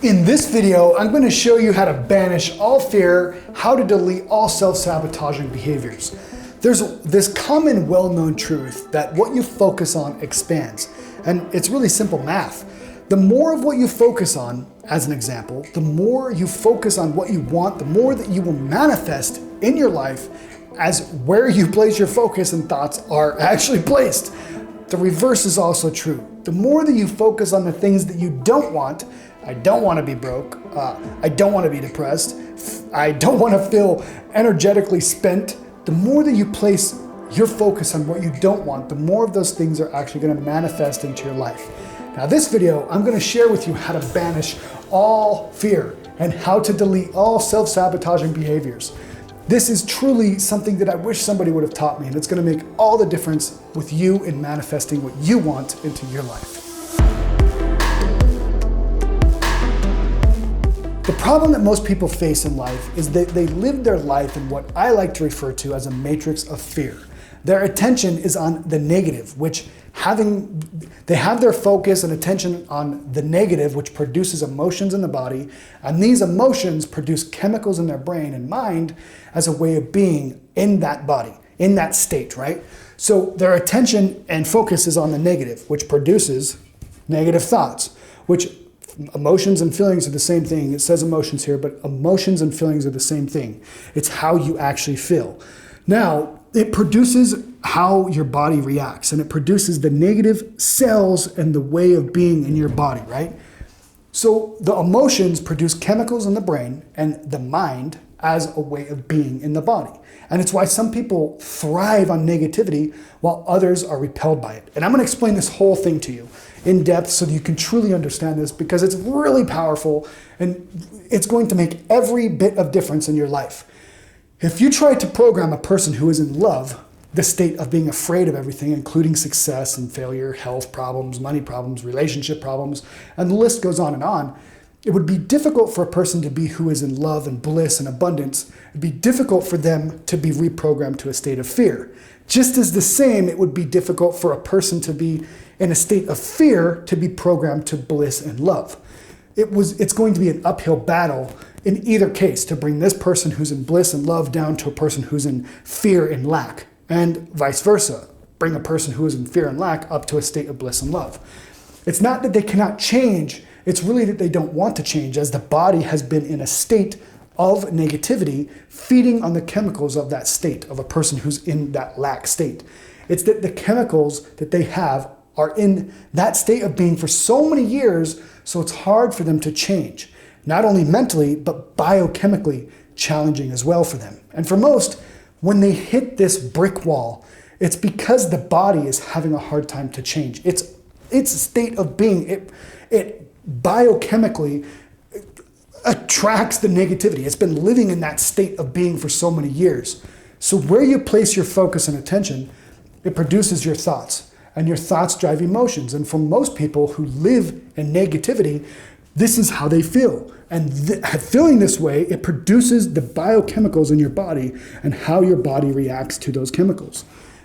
In this video, I'm going to show you how to banish all fear, how to delete all self-sabotaging behaviors. There's this common, well-known truth that what you focus on expands, and it's really simple math. The more of what you focus on, as an example, the more you focus on what you want, the more that you will manifest in your life as where you place your focus and thoughts are actually placed. The reverse is also true. The more that you focus on the things that you don't want, I don't want to be broke, I don't want to be depressed, I don't want to feel energetically spent, the more that you place your focus on what you don't want, the more of those things are actually going to manifest into your life. Now this video, I'm going to share with you how to banish all fear and how to delete all self-sabotaging behaviors. This is truly something that I wish somebody would have taught me, and it's going to make all the difference with you in manifesting what you want into your life. The problem that most people face in life is that they live their life in what I like to refer to as a matrix of fear. Their attention is on the negative, they have their focus and attention on the negative, which produces emotions in the body, and these emotions produce chemicals in their brain and mind as a way of being in that body, in that state, right? So their attention and focus is on the negative, which produces negative thoughts, which emotions and feelings are the same thing. It says emotions here, but emotions and feelings are the same thing. It's how you actually feel. Now, it produces how your body reacts, and it produces the negative cells and the way of being in your body, right? So the emotions produce chemicals in the brain and the mind as a way of being in the body. And it's why some people thrive on negativity while others are repelled by it. And I'm going to explain this whole thing to you in depth so that you can truly understand this, because it's really powerful and it's going to make every bit of difference in your life. If you try to program a person who is in love, the state of being afraid of everything, including success and failure, health problems, money problems, relationship problems, and the list goes on, it would be difficult for a person to be who is in love and bliss and abundance. It'd be difficult for them to be reprogrammed to a state of fear. Just as the same, it would be difficult for a person to be in a state of fear to be programmed to bliss and love. It's going to be an uphill battle in either case to bring this person who's in bliss and love down to a person who's in fear and lack, and vice versa. Bring a person who is in fear and lack up to a state of bliss and love. It's not that they cannot change, it's really that they don't want to change, as the body has been in a state of negativity, feeding on the chemicals of that state, of a person who's in that lack state. It's that the chemicals that they have are in that state of being for so many years, so it's hard for them to change. Not only mentally, but biochemically challenging as well for them. And for most, when they hit this brick wall, it's because the body is having a hard time to change. It's a state of being. It biochemically attracts the negativity. It's been living in that state of being for so many years. So where you place your focus and attention, it produces your thoughts, and your thoughts drive emotions. And for most people who live in negativity, this is how they feel. And feeling this way, it produces the biochemicals in your body and how your body reacts to those chemicals.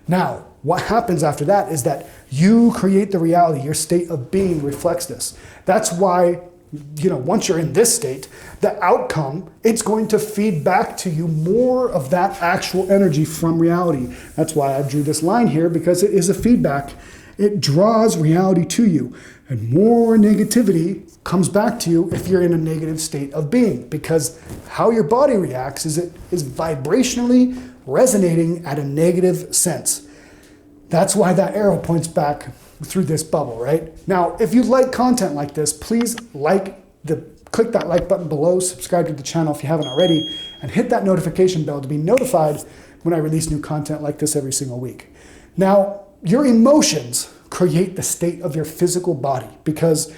Now, what happens after that is that you create the reality. Your state of being reflects this. That's why, once you're in this state, the outcome, it's going to feed back to you more of that actual energy from reality. That's why I drew this line here, because it is a feedback. It draws reality to you. And more negativity comes back to you if you're in a negative state of being, because how your body reacts is it is vibrationally resonating at a negative sense. That's why that arrow points back through this bubble, right? Now, if you like content like this, please click that like button below, subscribe to the channel if you haven't already, and hit that notification bell to be notified when I release new content like this every single week. Now, your emotions create the state of your physical body, because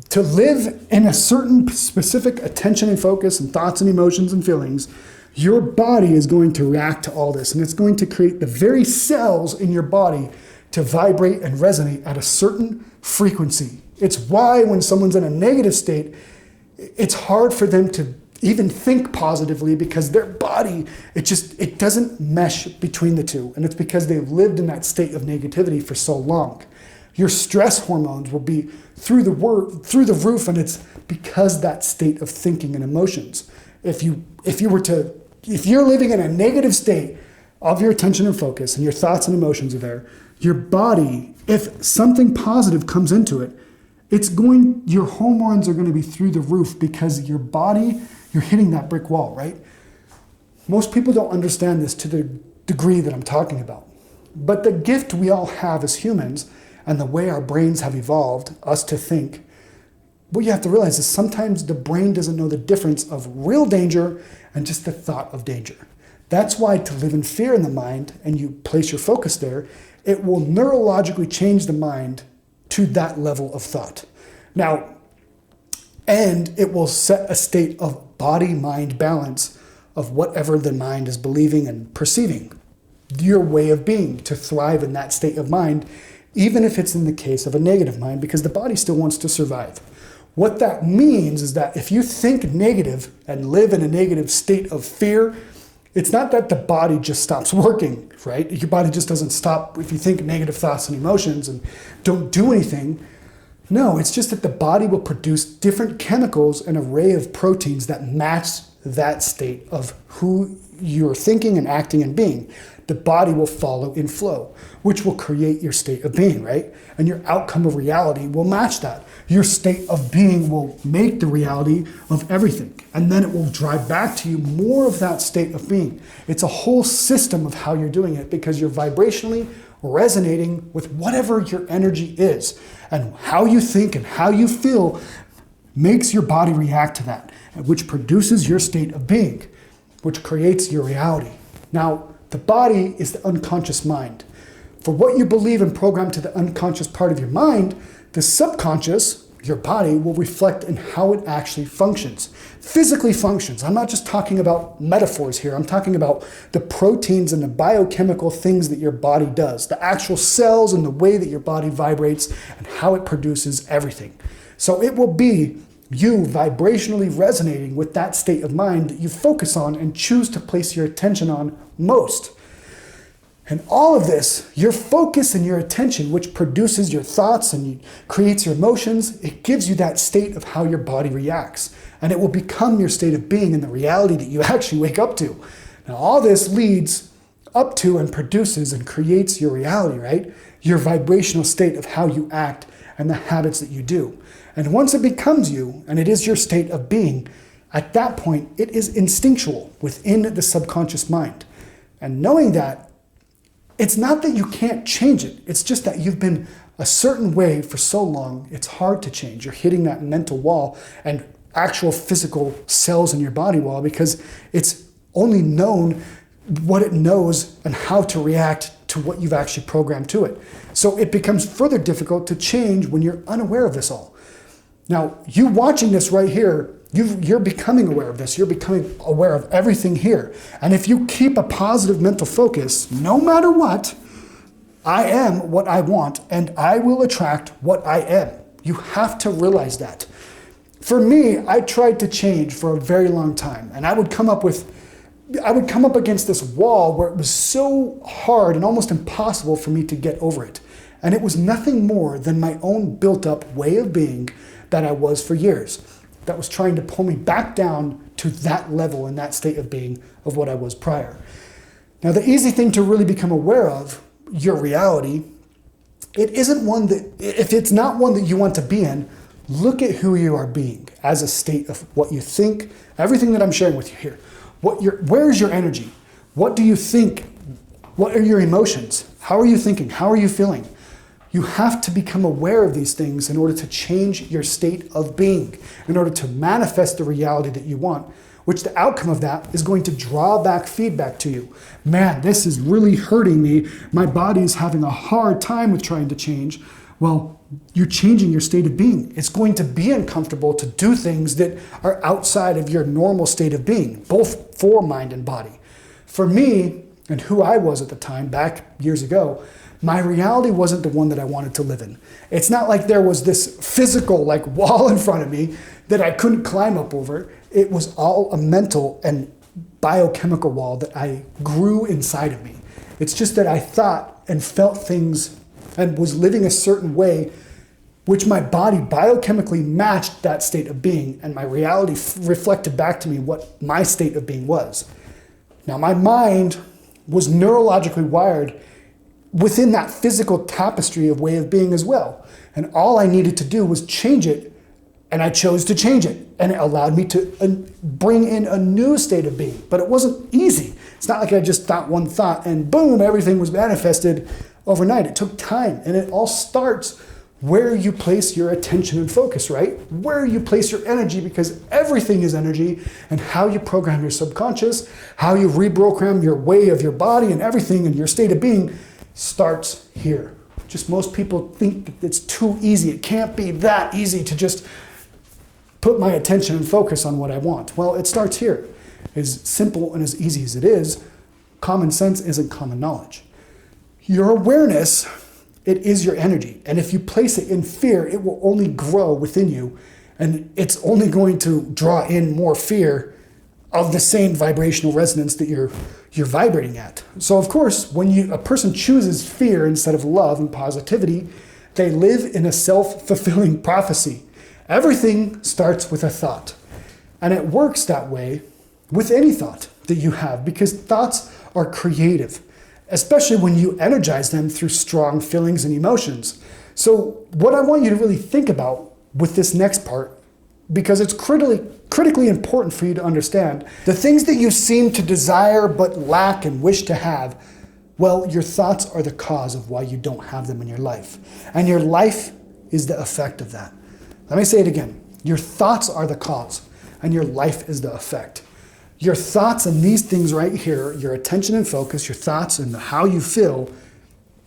to live in a certain specific attention and focus and thoughts and emotions and feelings, your body is going to react to all this, and it's going to create the very cells in your body to vibrate and resonate at a certain frequency. It's why when someone's in a negative state, it's hard for them to even think positively, because their body, it doesn't mesh between the two. And it's because they've lived in that state of negativity for so long. Your stress hormones will be through the roof, and it's because that state of thinking and emotions. If you're living in a negative state of your attention and focus, and your thoughts and emotions are there, your body, if something positive comes into it, your hormones are going to be through the roof, because your body, you're hitting that brick wall, right? Most people don't understand this to the degree that I'm talking about. But the gift we all have as humans, and the way our brains have evolved us to think, what you have to realize is sometimes the brain doesn't know the difference of real danger and just the thought of danger. That's why to live in fear in the mind, and you place your focus there, it will neurologically change the mind to that level of thought. Now, and it will set a state of body-mind balance of whatever the mind is believing and perceiving. Your way of being, to thrive in that state of mind, even if it's in the case of a negative mind, because the body still wants to survive. What that means is that if you think negative and live in a negative state of fear, it's not that the body just stops working, right? Your body just doesn't stop if you think negative thoughts and emotions and don't do anything. No, it's just that the body will produce different chemicals, an array of proteins that match that state of who you're thinking and acting and being. The body will follow in flow, which will create your state of being, right? And your outcome of reality will match that. Your state of being will make the reality of everything. And then it will drive back to you more of that state of being. It's a whole system of how you're doing it, because you're vibrationally resonating with whatever your energy is. And how you think and how you feel makes your body react to that, which produces your state of being, which creates your reality. Now, the body is the unconscious mind. For what you believe and program to the unconscious part of your mind, the subconscious, your body, will reflect in how it actually functions. Physically functions. I'm not just talking about metaphors here. I'm talking about the proteins and the biochemical things that your body does, the actual cells and the way that your body vibrates and how it produces everything. So it will be you vibrationally resonating with that state of mind that you focus on and choose to place your attention on most. And all of this, your focus and your attention, which produces your thoughts and creates your emotions, it gives you that state of how your body reacts. And it will become your state of being and the reality that you actually wake up to. Now, all this leads up to and produces and creates your reality, right? Your vibrational state of how you act and the habits that you do. And once it becomes you, and it is your state of being, at that point, it is instinctual within the subconscious mind. And knowing that, it's not that you can't change it. It's just that you've been a certain way for so long, it's hard to change. You're hitting that mental wall and actual physical cells in your body wall, because it's only known what it knows and how to react to what you've actually programmed to it. So it becomes further difficult to change when you're unaware of this all. Now, you watching this right here, you're becoming aware of this. You're becoming aware of everything here. And if you keep a positive mental focus, no matter what, I am what I want, and I will attract what I am. You have to realize that. For me, I tried to change for a very long time, and I would come up against this wall where it was so hard and almost impossible for me to get over it. And it was nothing more than my own built-up way of being that I was for years, that was trying to pull me back down to that level and that state of being of what I was prior. Now, the easy thing to really become aware of, your reality, it isn't one that, if it's not one that you want to be in, look at who you are being as a state of what you think, everything that I'm sharing with you here. Where's your energy? What do you think? What are your emotions? How are you thinking? How are you feeling? You have to become aware of these things in order to change your state of being, in order to manifest the reality that you want, which the outcome of that is going to draw back feedback to you. Man, this is really hurting me. My body is having a hard time with trying to change. Well, you're changing your state of being. It's going to be uncomfortable to do things that are outside of your normal state of being, both for mind and body. For me, and who I was at the time, back years ago, my reality wasn't the one that I wanted to live in. It's not like there was this physical wall in front of me that I couldn't climb up over. It was all a mental and biochemical wall that I grew inside of me. It's just that I thought and felt things and was living a certain way, which my body biochemically matched that state of being, and my reality reflected back to me what my state of being was. Now, my mind was neurologically wired within that physical tapestry of way of being as well. And all I needed to do was change it, and I chose to change it. And it allowed me to bring in a new state of being. But it wasn't easy. It's not like I just thought one thought and boom, everything was manifested overnight. It took time, and it all starts where you place your attention and focus, right? Where you place your energy, because everything is energy, and how you program your subconscious, how you reprogram your way of your body and everything and your state of being starts here. Just most people think that it's too easy. It can't be that easy to just put my attention and focus on what I want. Well, it starts here. As simple and as easy as it is, common sense isn't common knowledge. Your awareness, it is your energy. And if you place it in fear, it will only grow within you. And it's only going to draw in more fear of the same vibrational resonance that you're vibrating at. So of course, when a person chooses fear instead of love and positivity, they live in a self-fulfilling prophecy. Everything starts with a thought. And it works that way with any thought that you have, because thoughts are creative, especially when you energize them through strong feelings and emotions. So what I want you to really think about with this next part, because it's critically important for you to understand, the things that you seem to desire but lack and wish to have, well, your thoughts are the cause of why you don't have them in your life. And your life is the effect of that. Let me say it again. Your thoughts are the cause, and your life is the effect. Your thoughts and these things right here, your attention and focus, your thoughts and how you feel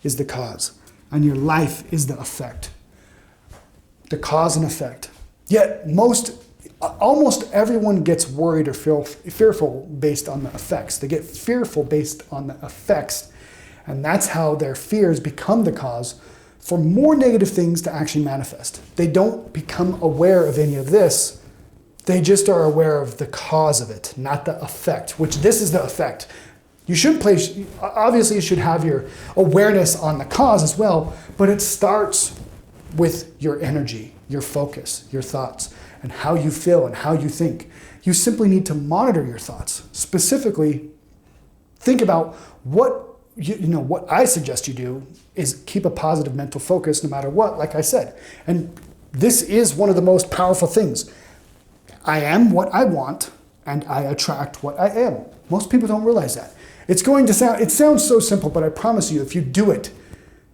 is the cause. And your life is the effect. The cause and effect. Yet almost everyone gets worried or fearful based on the effects. They get fearful based on the effects. And that's how their fears become the cause for more negative things to actually manifest. They don't become aware of any of this. They just are aware of the cause of it, not the effect, which this is the effect. Obviously you should have your awareness on the cause as well, but it starts with your energy, your focus, your thoughts, and how you feel and how you think. You simply need to monitor your thoughts. Specifically, think about what I suggest you do is keep a positive mental focus no matter what, like I said. And this is one of the most powerful things. I am what I want, and I attract what I am. Most people don't realize that. It sounds so simple, but I promise you, if you do it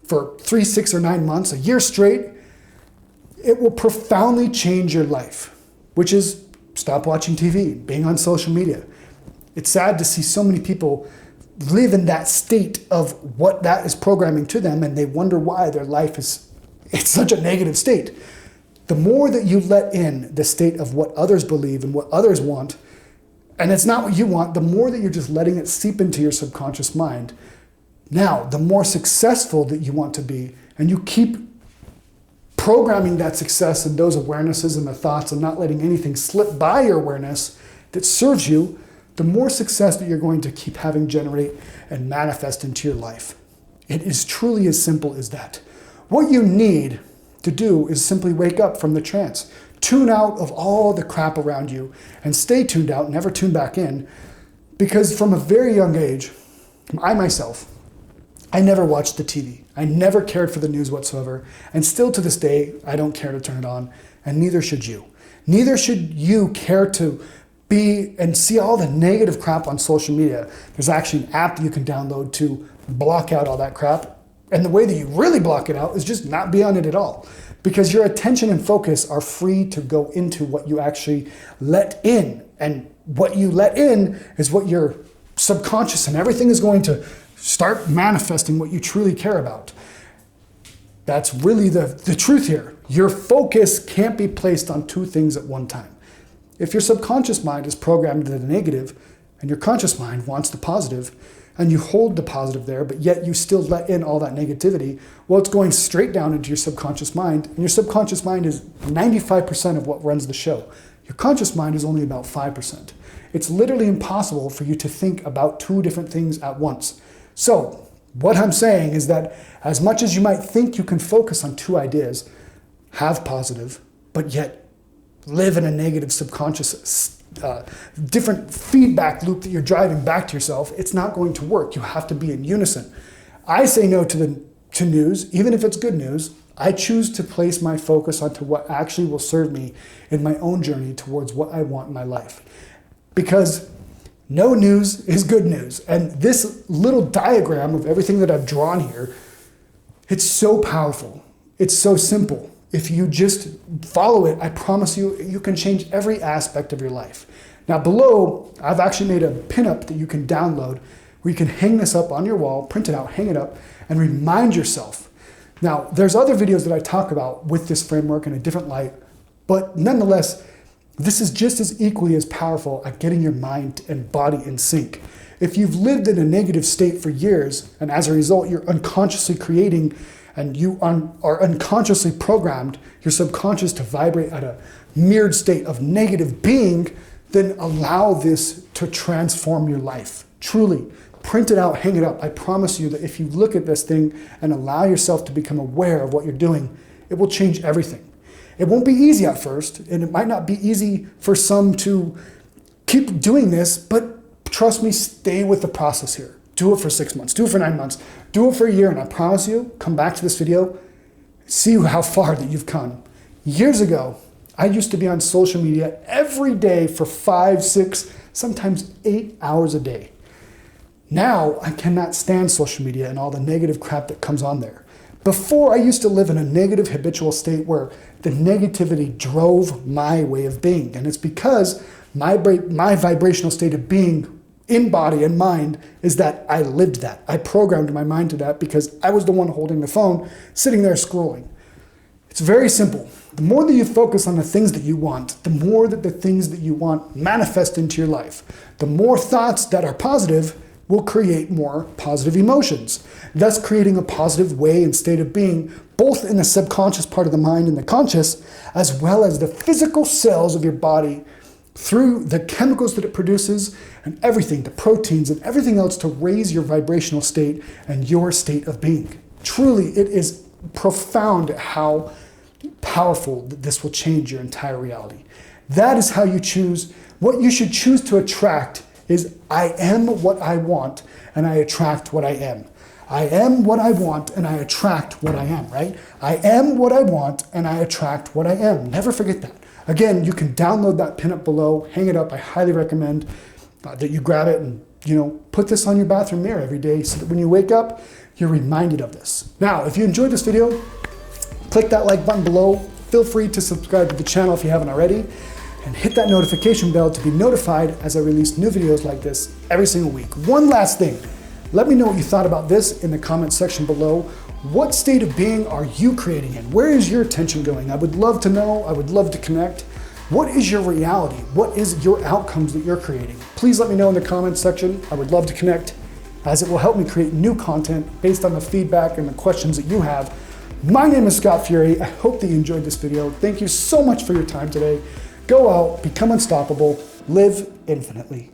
for 3, 6, or 9 months, a year straight, it will profoundly change your life, which is stop watching TV, being on social media. It's sad to see so many people live in that state of what that is programming to them, and they wonder why their life it's such a negative state. The more that you let in the state of what others believe and what others want, and it's not what you want, the more that you're just letting it seep into your subconscious mind. Now, the more successful that you want to be, and you keep programming that success and those awarenesses and the thoughts and not letting anything slip by your awareness that serves you, the more success that you're going to keep having generate and manifest into your life. It is truly as simple as that. What you need to do is simply wake up from the trance. Tune out of all the crap around you and stay tuned out, never tune back in, because from a very young age, I myself, I never watched the TV. I never cared for the news whatsoever, and still to this day, I don't care to turn it on, and neither should you. Neither should you care to be and see all the negative crap on social media. There's actually an app that you can download to block out all that crap. And the way that you really block it out is just not be on it at all. Because your attention and focus are free to go into what you actually let in. And what you let in is what your subconscious and everything is going to start manifesting what you truly care about. That's really the truth here. Your focus can't be placed on two things at one time. If your subconscious mind is programmed to the negative and your conscious mind wants the positive, and you hold the positive there, but yet you still let in all that negativity, well, it's going straight down into your subconscious mind, and your subconscious mind is 95% of what runs the show. Your conscious mind is only about 5%. It's literally impossible for you to think about two different things at once. So, What I'm saying is that as much as you might think you can focus on two ideas, have positive, but yet live in a negative subconscious different feedback loop that you're driving back to yourself, it's not going to work. You have to be in unison. I say no to news, even if it's good news. I choose to place my focus onto what actually will serve me in my own journey towards what I want in my life. Because no news is good news. And this little diagram of everything that I've drawn here, it's so powerful. It's so simple. If you just follow it, I promise you, you can change every aspect of your life. Now below, I've actually made a pinup that you can download where you can hang this up on your wall, print it out, hang it up, and remind yourself. Now, there's other videos that I talk about with this framework in a different light, but nonetheless, this is just as equally as powerful at getting your mind and body in sync. If you've lived in a negative state for years, and as a result, you're unconsciously creating and you are unconsciously programmed your subconscious to vibrate at a mirrored state of negative being, then allow this to transform your life. Truly, print it out, hang it up. I promise you that if you look at this thing and allow yourself to become aware of what you're doing, it will change everything. It won't be easy at first, and it might not be easy for some to keep doing this, but trust me, stay with the process here. Do it for 6 months, do it for 9 months, do it for a year, and I promise you, come back to this video, see how far that you've come. Years ago, I used to be on social media every day for 5, 6, sometimes 8 hours a day. Now, I cannot stand social media and all the negative crap that comes on there. Before, I used to live in a negative habitual state where the negativity drove my way of being. And it's because my vibrational state of being in body and mind is that I lived that. I programmed my mind to that because I was the one holding the phone, sitting there scrolling. It's very simple. The more that you focus on the things that you want, the more that the things that you want manifest into your life. The more thoughts that are positive will create more positive emotions, thus creating a positive way and state of being, both in the subconscious part of the mind and the conscious, as well as the physical cells of your body through the chemicals that it produces and everything, the proteins and everything else to raise your vibrational state and your state of being. Truly, it is profound how powerful that this will change your entire reality. That is how you choose. What you should choose to attract is I am what I want and I attract what I am. I am what I want and I attract what I am, right? I am what I want and I attract what I am. Never forget that. Again, you can download that pinup below, hang it up. I highly recommend that you grab it and put this on your bathroom mirror every day so that when you wake up, you're reminded of this. Now, if you enjoyed this video, click that like button below. Feel free to subscribe to the channel if you haven't already, and hit that notification bell to be notified as I release new videos like this every single week. One last thing, let me know what you thought about this in the comment section below. What state of being are you creating in? Where is your attention going? I would love to know, I would love to connect. What is your reality? What is your outcomes that you're creating? Please let me know in the comments section. I would love to connect, as it will help me create new content based on the feedback and the questions that you have. My name is Scott Fury. I hope that you enjoyed this video. Thank you so much for your time today. Go out, become unstoppable, live infinitely.